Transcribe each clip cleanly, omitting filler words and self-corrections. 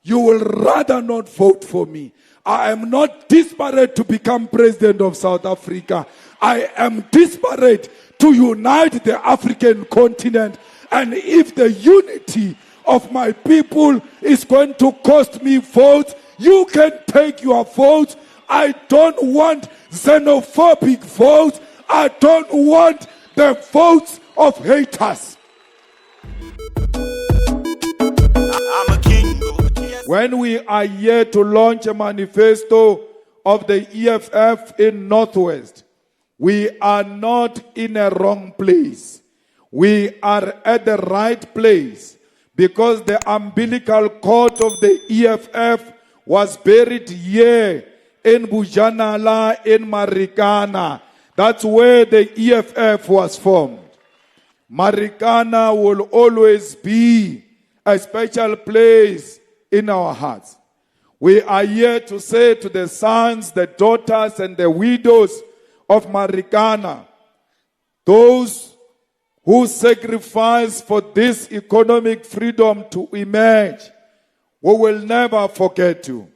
you will rather not vote for me. I am not desperate to become president of South Africa. I am desperate to unite the African continent. And if the unity of my people is going to cost me votes, you can take your votes. I don't want xenophobic votes. I don't want the votes of haters. I'm a king. When we are here to launch a manifesto of the EFF in Northwest, we are not in a wrong place. We are at the right place because the umbilical cord of the EFF was buried here in Bujanala, in Marikana. That's where the EFF was formed. Marikana will always be a special place in our hearts. We are here to say to the sons, the daughters, and the widows of Marikana, those who sacrifice for this economic freedom to emerge, we will never forget you.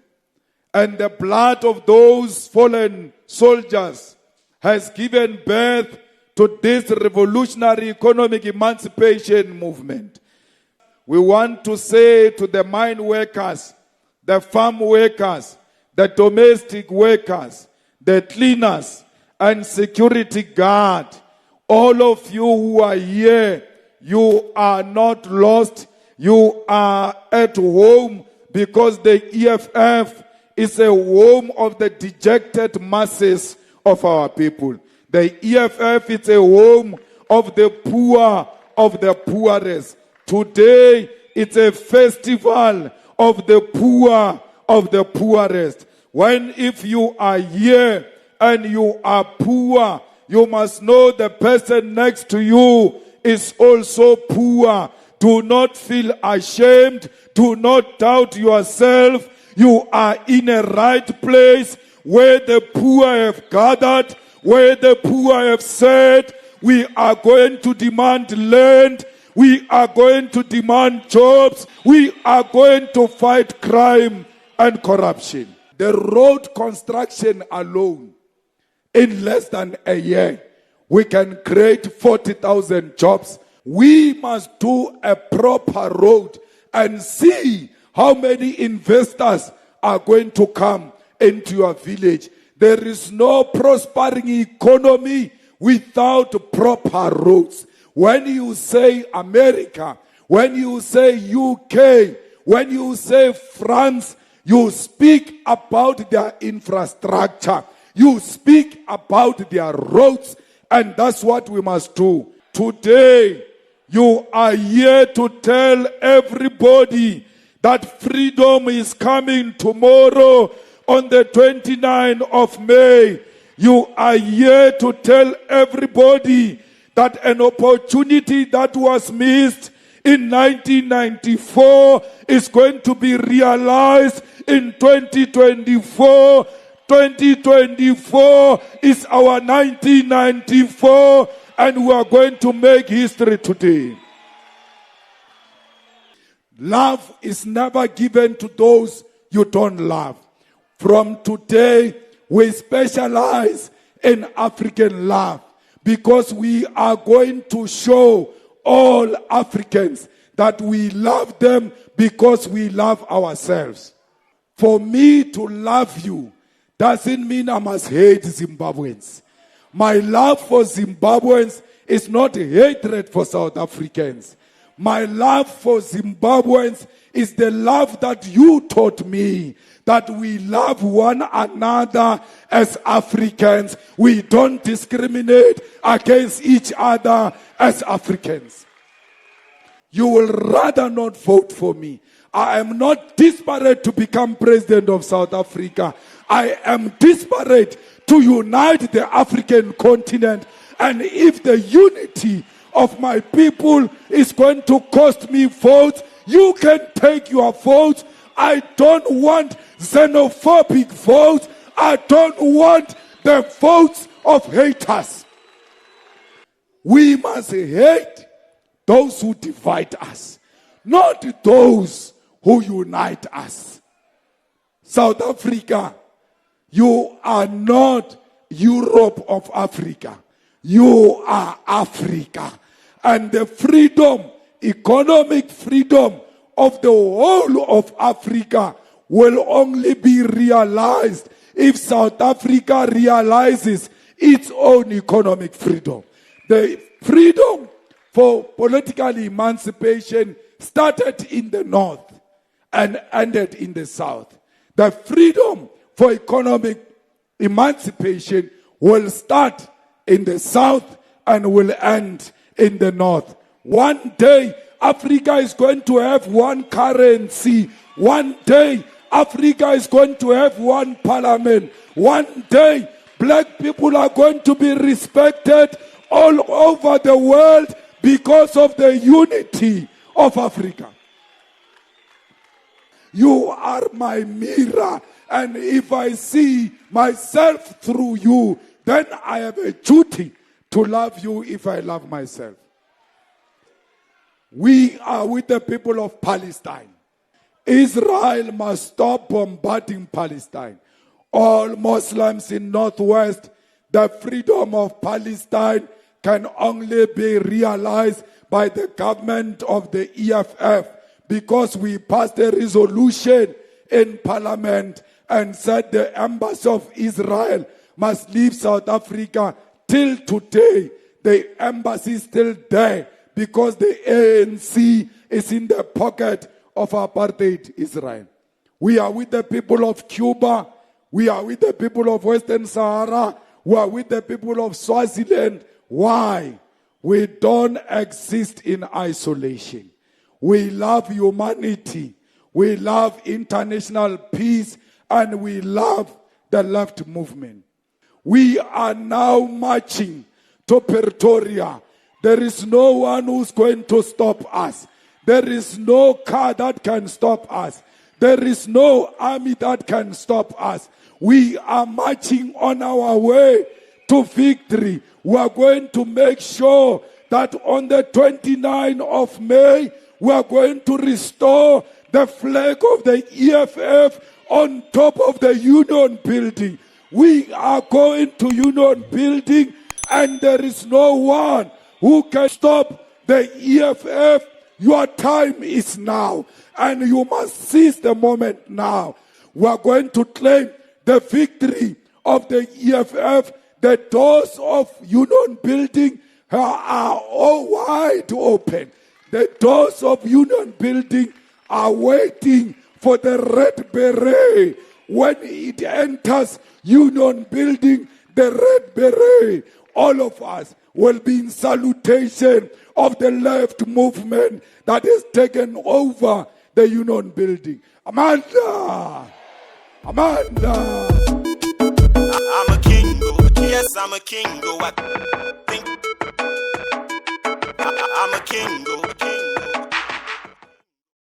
And the blood of those fallen soldiers has given birth to this revolutionary economic emancipation movement. We want to say to the mine workers, the farm workers, the domestic workers, the cleaners, and security guard, all of you who are here, you are not lost. You are at home because the EFF is a home of the dejected masses of our people. The EFF is a home of the poor, of the poorest. Today, it's a festival of the poor, of the poorest. When if you are here and you are poor, you must know the person next to you is also poor. Do not feel ashamed. Do not doubt yourself. You are in a right place where the poor have gathered, where the poor have said, we are going to demand land. We are going to demand jobs. We are going to fight crime and corruption. The road construction alone, in less than a year, we can create 40,000 jobs. We must do a proper road and see how many investors are going to come into your village. There is no prospering economy without proper roads. When you say America, when you say UK, when you say France, you speak about their infrastructure. You speak about their roads, and that's what we must do. Today, you are here to tell everybody that freedom is coming tomorrow on the 29th of May. You are here to tell everybody that an opportunity that was missed in 1994 is going to be realized in 2024. 2024 is our 1994, and we are going to make history today. Love is never given to those you don't love. From today, we specialize in African love, because we are going to show all Africans that we love them because we love ourselves. For me to love you doesn't mean I must hate Zimbabweans. My love for Zimbabweans is not hatred for South Africans. My love for Zimbabweans is the love that you taught me, that we love one another as Africans. We don't discriminate against each other as Africans. You will rather not vote for me. I am not desperate to become president of South Africa. I am desperate to unite the African continent. And if the unity of my people is going to cost me votes, you can take your votes. I don't want xenophobic votes. I don't want the votes of haters. We must hate those who divide us, not those who unite us. South Africa, you are not Europe of Africa. You are Africa. And the freedom, economic freedom of the whole of Africa will only be realized if South Africa realizes its own economic freedom. The freedom for political emancipation started in the north and ended in the south. The freedom for economic emancipation will start in the south and will end in the north. One day, Africa is going to have one currency. One day, Africa is going to have one parliament. One day, black people are going to be respected all over the world because of the unity of Africa. You are my mirror, and if I see myself through you, then I have a duty to love you if I love myself. We are with the people of Palestine. Israel must stop bombarding Palestine. All Muslims in Northwest, the freedom of Palestine can only be realized by the government of the EFF, because we passed a resolution in Parliament and said the embassy of Israel must leave South Africa. Till today, the embassy is still there because the ANC is in the pocket of apartheid Israel. We are with the people of Cuba. We are with the people of Western Sahara. We are with the people of Swaziland. Why? We don't exist in isolation. We love humanity. We love international peace. And we love the left movement. We are now marching to Pretoria. There is no one who's going to stop us. There is no car that can stop us. There is no army that can stop us. We are marching on our way to victory. We are going to make sure that on the 29th of May, we are going to restore the flag of the EFF on top of the Union building. We are going to Union building, and there is no one who can stop the EFF. Your time is now, and you must seize the moment now. We are going to claim the victory of the EFF. The doors of Union building are all wide open. The doors of Union building are waiting for the red beret. When it enters Union building, the red beret, all of us will be in salutation of the left movement that has taken over the Union building. Amanda! Amanda! I'm a king, yes, I'm a king, I'm a king,